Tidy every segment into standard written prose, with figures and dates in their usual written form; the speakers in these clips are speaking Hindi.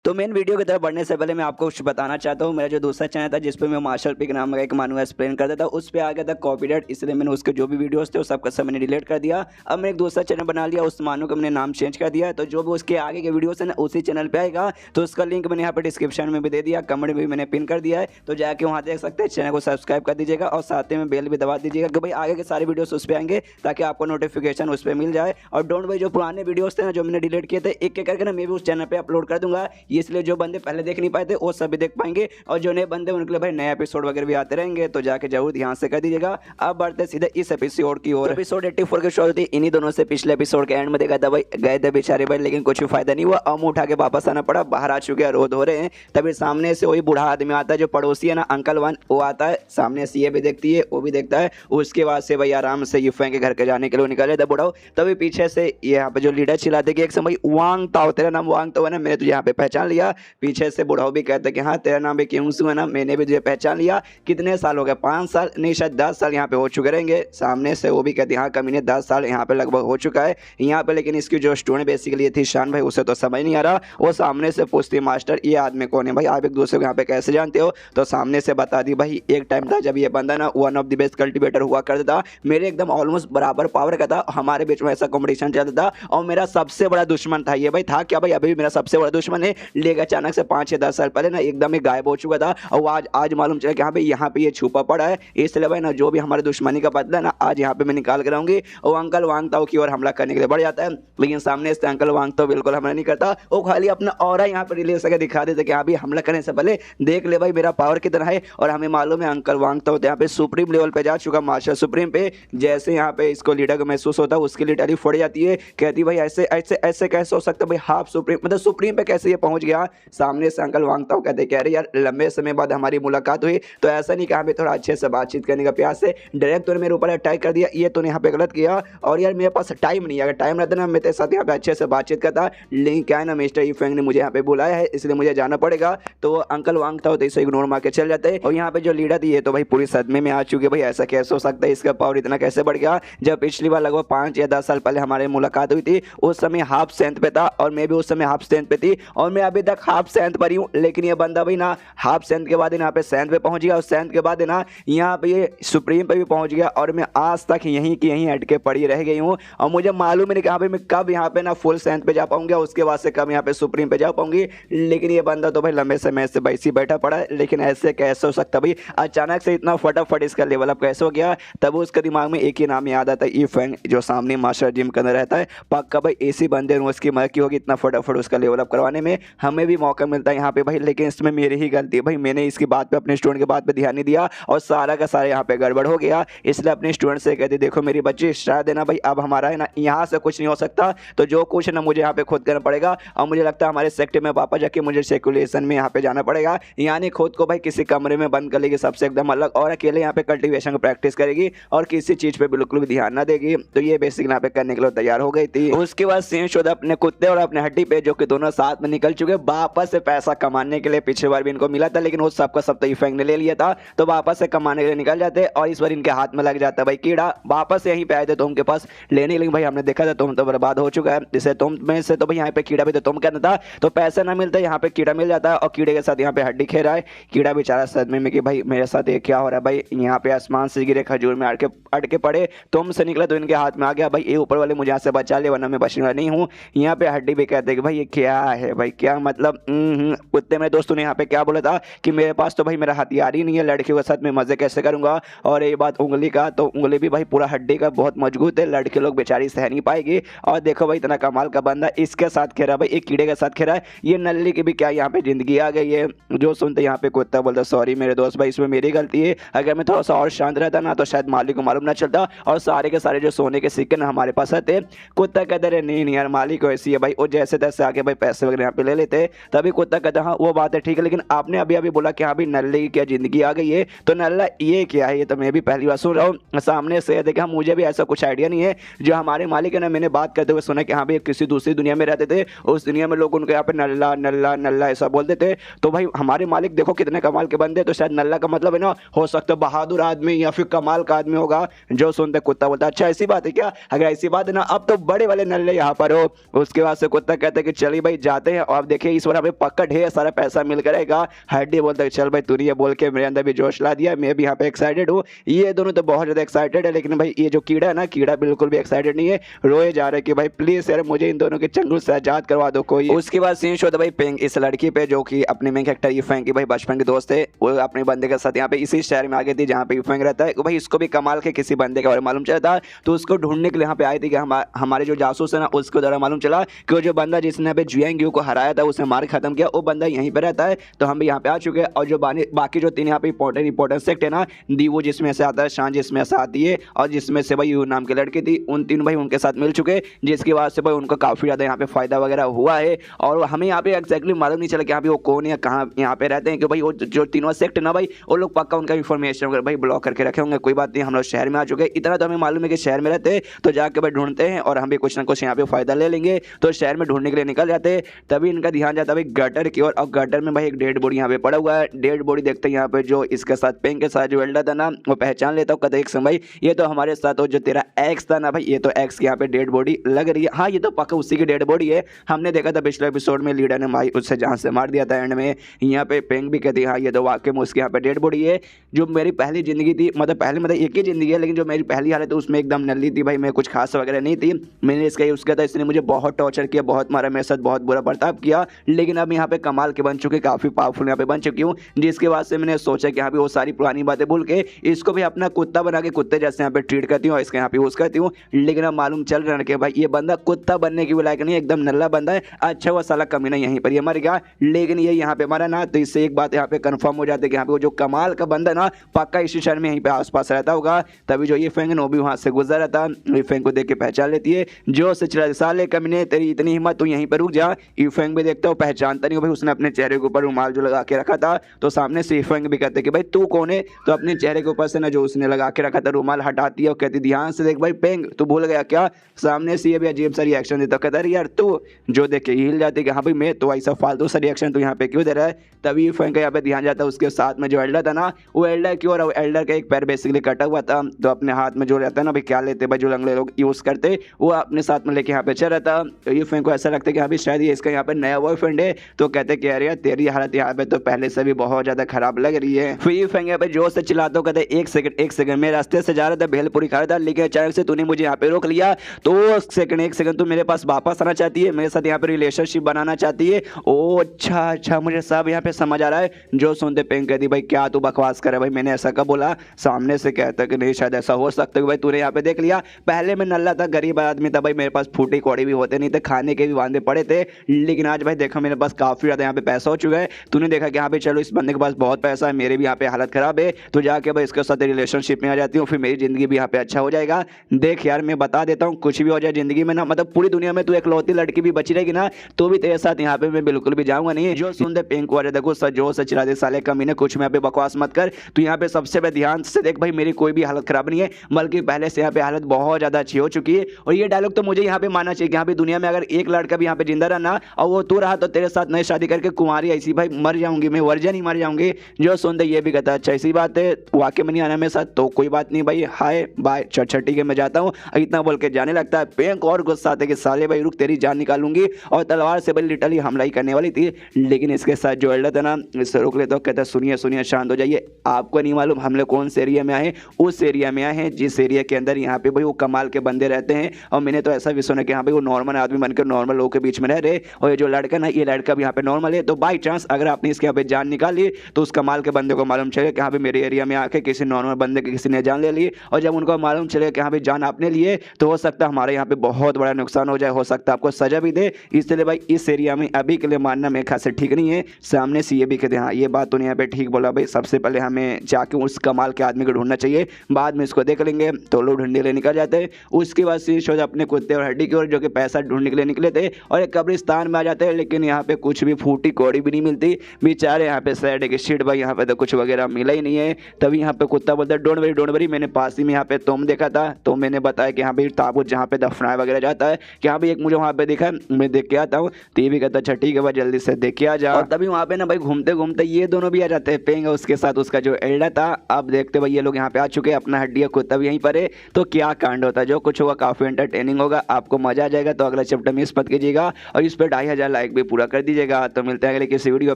तो मेन वीडियो की तरफ बढ़ने से पहले मैं आपको कुछ बताना चाहता हूँ। मेरा जो दूसरा चैनल था जिस पे मैं मार्शल पिक नाम का एक मानुआ एक्सप्लेन करता था, उस पे आ गया था कॉपीराइट, इसलिए मैंने उसके जो भी वीडियोस थे वो सबका सब मैंने डिलीट कर दिया। अब मैंने एक दूसरा चैनल बना लिया, उस मानु का मैंने नाम चेंज कर दिया। तो जो भी उसके आगे के वीडियोस है ना उसी चैनल पे आएगा, तो उसका लिंक मैंने यहाँ पे डिस्क्रिप्शन में भी दे दिया, कमेंट में भी मैंने पिन कर दिया है, तो जाके वहाँ देख सकते हैं। चैनल को सब्सक्राइब कर दीजिएगा और साथ में बेल भी दबा दीजिएगा कि भाई आगे के सारे वीडियोस उस पर आएंगे, ताकि आपको नोटिफिकेशन उस पर मिल जाए। और डोंट भाई जो पुराने वीडियोस थे ना जो मैंने डिलीट किए थे, एक एक करके ना मैं भी उस चैनल पे अपलोड कर दूंगा, इसलिए जो बंदे पहले देख नहीं पाए थे वो सभी देख पाएंगे, और जो नए बंदे उनके लिए भाई नए एपिसोड वगैरह भी आते रहेंगे, तो जाके जरूर ध्यान से कर दीजिएगा। अब बढ़ते सीधे इस एपिसोड की ओर। एपिसोड 84 की शो थी, इन्हीं दोनों से पिछले एपिसोड के एंड में देखा था भाई गए थे बेचारे भाई, लेकिन कुछ भी फायदा नहीं हुआ। अब उठा के वापस आना पड़ा, बाहर आ चुके हैं, रोध हो रहे हैं। तभी सामने से वही बूढ़ा आदमी आता है जो पड़ोसी है ना, अंकल वन, वो आता है सामने से, ये भी देखती है, वो भी देखता है। उसके बाद से भाई आराम से यूफेंग के घर के जाने के लिए निकले थे बूढ़ा। तभी पीछे से यहाँ पे जो लीडर चिल्लाते कि एक समय वांग ताओ, तेरा नाम वांग तो है ना, मैंने तुझे यहाँ पे पहचान लिया। पीछे से बूढ़ा भी कहते कि हाँ तेरा नाम भी क्यों है ना, मैंने भी तुझे पहचान लिया। कितने साल हो गए? 5 साल नहीं, शायद 10 साल यहाँ पे हो चुके रहेंगे। सामने से वो भी कहती हाँ कमीने 10 साल यहाँ पे लगभग हो चुका है यहाँ पे, लेकिन इसकी जो स्टूडेंट बेसिकली थी शान भाई, उसे तो समझ नहीं आ रहा। वो सामने से पूछती मास्टर ये आदमी कौन है भाई, आप एक दूसरे को यहाँ पे कैसे जानते हो? तो सामने से बता दी भाई एक टाइम था जब ये बंदा ना one of the best cultivator हुआ करता था, मेरे एकदम ऑलमोस्ट बराबर पावर का था, हमारे बीच में ऐसा कॉम्पिटिशन चलता था, और मेरा सबसे बड़ा दुश्मन था ये भाई। था क्या भाई? अभी भी मेरा सबसे बड़ा दुश्मन है, लेकिन अचानक से 5 या 10 साल पहले ना एकदम ही गायब हो चुका था, और आज मालूम चला कि हाँ भाई यहाँ पे ये छुपा पड़ा है। इसलिए भाई ना जो भी हमारे दुश्मनी का बदला ना आज यहाँ पे मैं निकाल कर आऊंगी। और अंकल वांगताओ की ओर हमला करने के लिए बढ़ जाता है, लेकिन सामने से अंकल वांगताओ बिल्कुल हमला नहीं करता, वो खाली अपना ऑरा यहाँ पे रिलीज करके दिखा देते कि हाँ भाई हमला करने से पहले देख ले भाई मेरा पावर कितना है। और हमें मालूम है अंकल वांगताओ यहाँ पे सुप्रीम लेवल पे जा चुका, मास्टर सुप्रीम पे। जैसे यहाँ पे इसको लीडर को महसूस होता है, उसके लिए टैली फट जाती है, कहती भाई ऐसे ऐसे ऐसे कैसे हो सकता है भाई, हाफ सुप्रीम मतलब सुप्रीम पे कैसे ये पहुंच गया? सामने से अंकल वांगताओ कहते कह रहे यार लंबे समय बाद हमारी मुलाकात हुई, तो ऐसा नहीं कहा हमें थोड़ा अच्छे से बातचीत करने का प्रयास से डायरेक्ट तूने मेरे ऊपर अटैक कर दिया, ये तूने यहाँ पे गलत किया। और यार मेरे पास टाइम नहीं है, अगर टाइम रहता ना मैं तेरे साथ यहाँ पे अच्छे से बातचीत करता, लेकिन क्या है ना मिस्टर यूफेंग ने मुझे यहाँ पे बुलाया है, इसलिए मुझे जाना पड़ेगा। तो अंकल वांगताओ तो इसे इग्नोर मार के चल जाते हैं। और यहाँ पे जो लीडर थी ये तो भाई पूरी सदमे में आ चुकी है, भाई ऐसा कैसे हो सकता है, इसका पावर इतना कैसे बढ़ गया? जब पिछली बार लगभग 5 या 10 साल पहले हमारी मुलाकात हुई थी, उस समय हाफ स्ट्रेंथ पे था, और मैं भी उस समय हाफ स्ट्रेंथ पे थी, और मैं अभी तक हाफ स्ट्रेंथ पर ही हूँ। लेकिन ये बंदा भाई ना हाफ स्ट्रेंथ के बाद यहाँ पे स्ट्रेंथ पे पहुंच गया, और स्ट्रेंथ के बाद ना यहाँ पे ये सुप्रीम पे भी पहुंच गया, और मैं आज तक यहीं की यहीं अटके पड़ी रह गई हूँ। और मुझे मालूम नहीं कि हाँ भाई मैं कब यहाँ पे ना फुल स्ट्रेंथ पे जा पाऊंगा, उसके बाद से कब यहाँ पे सुप्रीम पे जा पाऊंगी। लेकिन ये बंदा तो भाई लंबे समय से वैसे बैठा पड़ा है, लेकिन ऐसे कैसे हो सकता भाई, अचानक से इतना फटाफट इसका लेवल अप कैसे हो गया? तब उसके दिमाग में एक ही नाम याद आता है, यूफेंग, जो सामने मास्टर जिम के अंदर रहता है। पक्का भाई ऐसी बंदे ने उसकी मदद की होगी इतना फटाफट उसका लेवल अप करवाने में, हमें भी मौका मिलता है यहाँ पे भाई। लेकिन इसमें मेरी ही गलती है भाई, मैंने इसकी बात पे अपने स्टूडेंट की बात पे ध्यान नहीं दिया, और सारा का सारा यहाँ पे गड़बड़ हो गया। इसलिए अपने स्टूडेंट से कहते देखो मेरी बच्ची शायद है ना भाई, अब हमारा है ना यहाँ से कुछ नहीं हो सकता, तो जो कुछ है ना मुझे यहाँ पे खुद करना पड़ेगा। और मुझे लगता है हमारे सेक्टर में वापस जाके मुझे सर्कुलेशन में यहाँ पे जाना पड़ेगा, यानी खुद को भाई किसी कमरे में बंद कर लेगी सबसे एकदम अलग, और अकेले यहाँ पे कल्टीवेशन की प्रैक्टिस करेगी, और किसी चीज पे बिल्कुल भी ध्यान ना देगी। तो ये बेसिक यहाँ पे करने के लिए तैयार हो गई थी। उसके बाद सीन शोधा अपने कुत्ते और अपने हड्डी पे, जो कि दोनों साथ में निकल चुके वापस से पैसा कमाने के लिए। पिछले बार भी इनको मिला था, लेकिन उस सबका सब तो यूफेंग ने ले लिया था, तो वापस से कमाने के लिए निकल जाते। और इस बार इनके हाथ में लग जाता है भाई कीड़ा। वापस यहीं पे आए थे तुम के पास लेने, लेकिन भाई हमने देखा था तुम तो बर्बाद हो चुका है, जिसे तुम में से तो भाई यहाँ पे कीड़ा भी तो तुम कहना था, तो पैसे ना मिलते, यहाँ पे कीड़ा मिल जाता है, और कीड़े के साथ यहाँ पे हड्डी खे रहा है। कीड़ा बेचारा सदमे में कि भाई मेरे साथ ये क्या हो रहा है भाई, यहाँ पे आसमान से गिरे खजूर में अटके पड़े, तुमसे निकला तो इनके हाथ में आ गया भाई, ये ऊपर वाले मुझे यहाँ से बचा ले वरना मैं बचने वाला नहीं हूँ। यहाँ पे हड्डी भी कहते हैं कि भाई ये क्या है भाई, क्या मतलब। कुत्ते मेरे दोस्तों ने यहाँ पे क्या बोला था कि मेरे पास तो भाई मेरा हथियार ही नहीं है, लड़कियों के साथ मैं मजे कैसे करूंगा। और ये बात उंगली का, तो उंगली भी भाई पूरा हड्डी का बहुत मजबूत है, लड़के लोग बेचारी सह नहीं पाएगी। और देखो भाई इतना कमाल का बंदा इसके साथ खेला भाई, एक कीड़े के साथ खेला है। ये नल्ली की भी क्या यहाँ पे जिंदगी आ गई है। जो सुनते यहाँ पे कुत्ता बोलता सॉरी मेरे दोस्त भाई, इसमें मेरी गलती है, अगर मैं थोड़ा सा और शांत रहता ना तो शायद मालिक को मालूम ना चलता, और सारे के सारे जो सोने के सिक्के ना हमारे पास आते। कुत्ता कहते रहे नहीं यार मालिक ऐसी है भाई, वो जैसे तैसे आके भाई पैसे वगैरह यहाँ पे ले लेते। तभी कुत्ता कहता हाँ वो बात है ठीक है, लेकिन आपने अभी अभी बोला कि हाँ भाई नल्ले की क्या जिंदगी आ गई है, तो नल्ला ये क्या है, ये तो मैं भी पहली बार सुन रहा हूँ। सामने से देखा मुझे भी ऐसा कुछ आइडिया नहीं है। जो हमारे मालिक है ना, मैंने बात करते हुए सुना कि हाँ भाई किसी दूसरी दुनिया में रहते थे, उस दुनिया में लोग उनको यहाँ पे नल्ला नल्ला नल्ला ऐसा बोलते थे। तो भाई हमारे मालिक देखो कितने कमाल के बंदे, तो शायद नल्ला का मतलब है ना हो सकता है बहादुर आदमी या फिर कमाल का आदमी होगा। जो सुनते कुत्ता बोलता अच्छा ऐसी बात है क्या, अगर ऐसी बात है ना अब तो बड़े वाले नल्ले यहाँ पर हो। उसके बाद से कुत्ता कहते कि चलिए भाई जाते हैं, और देखिए इस बार हमें पक्का ढेर सारा पैसा मिल करेगा। हड्डी बोलता है चल भाई तू नहीं है बोल के मेरे अंदर भी जोश ला दिया, मैं भी यहाँ पे एक्साइटेड हूँ। ये दोनों तो बहुत ज़्यादा एक्साइटेड है, लेकिन भाई ये जो कीड़ा है ना, कीड़ा बिल्कुल भी एक्साइटेड नहीं है, रोए जा रहे कि भाई प्लीज यार मुझे इन दोनों के चंगुल से आजाद करवा दो कोई। उसके बाद सीन शो था भाई पेंग इस लड़की पे जो कि अपने मेन कैरेक्टर यूफेंग की भाई बचपन के दोस्त थे, वो अपने बंदे के साथ यहाँ पे इसी शहर में आ गई थी जहाँ पे यूफेंग रहता है। भाई इसको भी कमाल के किसी बंदे के बारे में मालूम चला था, तो उसको ढूंढने के लिए यहाँ पे आई थी कि हमारे जो जासूस है ना उसको द्वारा मालूम चला कि वो जो बंदा जिसने यहाँ पे जुएंग को हराया था उसने मार खत्म किया, वो बंदा यहीं पे रहता है। तो हम भी यहाँ पे आ चुके हैं और जो बाकी जो 3 यहाँ पे इंपॉर्टेंट सेक्ट है ना, दीवो जिसमें से आता है, शान जिसमें से आती है और जिसमें से भाई यू नाम की लड़की थी, उन 3 भाई उनके साथ मिल चुके, जिसकी वजह से भाई उनको काफ़ी ज़्यादा यहाँ पे फायदा वगैरह हुआ है। और हमें यहाँ पे एक्जैक्टली मालूम नहीं चला कि यहाँ पे वो कौन है, कहाँ यहाँ पे रहते हैं, कि भाई वो जो तीनों सेक्ट ना भाई वो लोग पक्का उनका इन्फॉर्मेशन वगैरह भाई ब्लॉक करके रखे होंगे। कोई बात नहीं, हम लोग शहर में आ चुके हैं, इतना तो हमें मालूम है कि शहर में रहते हैं, तो जाके भाई ढूंढते हैं और हम भी कुछ ना कुछ यहाँ पे फायदा ले लेंगे। तो शहर में ढूंढने के लिए निकल जाते हैं, तभी इनका ध्यान जाता है भाई गटर की ओर, और गटर में भाई एक डेड बॉडी यहाँ पे पड़ा हुआ है। डेड बॉडी देखते हैं यहाँ पे जो इसके साथ पेंग के साथ जो वेल्डर था ना, वो पहचान लेता हूँ, कहते एक समय ये तो हमारे साथ जो तेरा एक्स था ना भाई, ये तो एक्स की यहाँ पे डेड बॉडी लग रही है। हाँ ये तो पक्का उसी की डेड बॉडी है, हमने देखा था पिछले एपिसोड में लीडर ने भाई उससे जान से मार दिया था एंड में। यहाँ पे पेंग भी कहती है हाँ ये तो वाकई में उसकी यहाँ पे डेड बॉडी है। जो मेरी पहली जिंदगी थी, मतलब एक ही जिंदगी है, लेकिन जो मेरी पहली हालत है उसमें एकदम नल्ली थी भाई, मैं कुछ खास वगैरह नहीं थी, मैंने इसका यूज़ किया था, इसने मुझे बहुत टॉर्चर किया, बहुत मारा, मेरे साथ बहुत बुरा बर्ताव किया। लेकिन अब यहाँ पे कमाल के बन चुके, काफ़ी पावरफुल यहाँ पे बन चुकी हूँ, जिसके बाद से मैंने सोचा कि यहाँ पे वो सारी पुरानी बातें भूल के इसको भी अपना कुत्ता बना के कुत्ते जैसे यहाँ पे ट्रीट करती हूँ और इसका यहाँ पे यूज़ करती हूँ। लेकिन अब मालूम चल रहा है कि भाई ये बंदा कुत्ता बनने की भी लायक नहीं, एकदम नल्ला बंदा है। अच्छा वो साला कमीना यहीं पर ये मर गया, लेकिन ये यहाँ पे मरा ना, तो इससे एक बात यहाँ पे कंफर्म हो जाती है कि यहाँ पे वो जो कमाल का बंदा ना पक्का इसी शहर में यहीं पे आसपास रहता होगा। तभी जो ये फेंग है वो भी वहाँ से गुजर रहा था, यूफेंग को देख के पहचान लेती है, जो से चला साले कमीने तेरी इतनी हिम्मत तू यहीं पर रुक जा। यूफेंग भी देखता हो पहचानता नहीं हो भाई, उसने अपने चेहरे के ऊपर रुमाल जो लगा के रखा था, तो सामने से यूफेंग भी कहते कि भाई तू कौन है, तो अपने चेहरे के ऊपर से ना जो उसने लगा के रखा था रुमाल हटाती है और कहती ध्यान से देख भाई पेंग तू भूल गया क्या। सामने से ये भी अजीब सा रिएक्शन देता, कहता है यार तू, जो देख के हिल जाती कि हाँ भाई मैं तो ऐसा फालतू सा रिएक्शन तो यहाँ पे क्यों दे रहा है। तभी यूफेंग का यहाँ पे ध्यान जाता है उसके साथ में जो एल्डर था ना, वो एल्डर क्यों, और एल्डर का एक पैर बेसिकली कटा हुआ था, तो अपने हाथ में जो रहता है ना भाई क्या लेते भाई जो लंगड़े लोग यूज़ करते, वो अपने साथ में लेके यहाँ पे चल रहा था। तो यूफेंग को ऐसा लगता है कि हाँ भाई शायद ये इसका यहाँ पे नया बॉयफ्रेंड है, तो कहते कि यार तेरी हालत यहाँ पे तो पहले से भी बहुत ज़्यादा खराब लग रही है। फिर यूफेंग यहाँ पे जोर से चिल्लाता कहते एक सेकंड मैं रास्ते से जा रहा था, भेलपुरी खा रहा था, लेकिन अचानक से तूने मुझे यहाँ पे रोक लिया, तो एक सेकंड तू मेरे पास वापस आना चाहती है, मेरे साथ यहाँ पे रिलेशनशिप बनाना चाहती है। ओ अच्छा मुझे सब यहाँ पे समझ आ रहा है। जो सुनते पेंग कहती भाई क्या तू बकवास कर रहा है भाई, मैंने ऐसा कब बोला। सामने से कहता कि नहीं शायद ऐसा हो सकता है भाई तूने यहाँ पे देख लिया, पहले मैं नल्ला था, गरीब आदमी था भाई, मेरे पास फूटी कौड़ी भी होते नहीं थे, खाने के भी वांदे पड़े थे, लेकिन आज भाई देखो मेरे पास काफ़ी ज़्यादा यहाँ पे पैसा हो चुका है। तूने देखा कि यहाँ पे चलो इस बंदे के पास बहुत पैसा है, मेरे भी यहाँ पे हालत ख़राब है, तो जाके भाई इसके साथ रिलेशनशिप में आ जाती हूँ, फिर मेरी ज़िंदगी भी यहाँ पे अच्छा हो जाएगा। देख यार मैं बता देता हूँ कुछ भी हो जाए ज़िंदगी में ना, मतलब पूरी दुनिया में तू इकलौती लड़की भी बची रहेगी ना, तो भी तेरे साथ यहाँ पे मैं बिल्कुल भी जाऊँगा नहीं। जो सुनते पिंक वाले देखो जो सच चला दे साले कमीने, कुछ में यहाँ पे बकवास मत कर, तो यहाँ पे सबसे पहले ध्यान से देख भाई मेरी कोई भी हालत ख़राब नहीं है, बल्कि पहले से यहाँ पे हालत बहुत ज़्यादा अच्छी हो चुकी है। और ये डायलॉग तो मुझे यहाँ पे मानना चाहिए कि यहाँ पे दुनिया में अगर एक लड़का भी यहाँ पे जिंदा रहा ना और वो तू रहा, तो तेरे साथ नई शादी करके कुमारी ऐसी भाई मर जाऊंगी, मैं वर्जन ही मर जाऊंगी। जो सुनते ये भी कहता अच्छा ऐसी बात है, वाकई में नहीं आना मेरे साथ, तो कोई बात नहीं भाई, हाय बाय छठी के मैं जाता हूँ, इतना बोल के जाने लगता है। पेंक और गुस्सा आते कि साले भाई रुक तेरी जान निकालूंगी, और तलवार से भाई लिटरली हमला ही करने वाली थी, लेकिन इसके साथ जो एल्डर था ना इससे रोक ले, तो कहता सुनिए शांत हो जाइए, आपको नहीं मालूम हम लोग कौन से एरिया में आए, उस एरिया में आए हैं जिस एरिया के अंदर यहाँ पे भाई वो कमाल के बंदे रहते हैं, और मैंने तो ऐसा भी सुना कि यहाँ पे वो नॉर्मल आदमी बनकर नॉर्मल लोगों के बीच में रह रहे, और ये जो लड़का ना ये लड़का भी यहाँ पे नॉर्मल है, तो बाई चांस अगर आपने इसके यहाँ पे जान निकाली तो उस कमाल के बंदे को मालूम चलेगा कि यहाँ पे मेरे एरिया में आके किसी नॉर्मल बंदे की किसी ने जान ले ली, और जब उनको मालूम चलेगा कि यहाँ पे जान आपने लिए, तो हो सकता है हमारे यहाँ पे बहुत बड़ा नुकसान हो जाए, हो सकता है आपको सजा भी दे। इसलिए भाई इस एरिया में अभी के लिए मानना मेरे खास से ठीक नहीं है। सामने से ये भी कहते हैं हाँ ये बात तो नहीं यहाँ पे ठीक बोला भाई, सबसे पहले हमें जाके उस कमाल के आदमी को ढूंढना चाहिए, बाद में इसको देख लेंगे। तो लोग ढूंढने के लिए निकल जाते हैं। उसके बाद शीर्ष अपने कुत्ते और हड्डी की ओर जो कि पैसा ढूंढने के लिए निकले थे, और एक कब्रिस्तान में आ जाते हैं, लेकिन यहाँ पे कुछ भी फूटी कौड़ी भी नहीं मिलती, बेचारे यहाँ पे सैड है कि शिट भाई यहाँ पे तो कुछ वगैरह मिला ही नहीं है। तभी यहाँ पे कुत्ता बोलता है डोंट वरी, मैंने पास ही में यहाँ पे तुम देखा था, तो मैंने बताया कि यहाँ पे ताबूत जहाँ पे दफनाया वगैरह जाता है, कि यहाँ पे एक मुझे वहाँ पे दिखा, मैं देख के आता हूँ। तो ये भी कहता अच्छा ठीक है भाई जल्दी से देख के आ जा। और तभी वहाँ पे ना भाई घूमते घूमते ये दोनों भी आ जाते हैं, पेंग उसके साथ उसका जो एल्डर था। अब देखते भाई ये लोग यहाँ पे आ चुके हैं, अपना हड्डिया कुत्ता भी यहीं पर है, तो क्या कांड होता है, जो कुछ होगा काफी एंटरटेनिंग होगा, आपको मजा आ जाएगा। तो अगला चैप्टर मिस मत कीजिएगा, और इस पर 2500 लाइक लाइक भी पूरा कर दीजिएगा। तो मिलते हैं अगले किसी वीडियो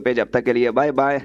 पे, जब तक के लिए बाय बाय।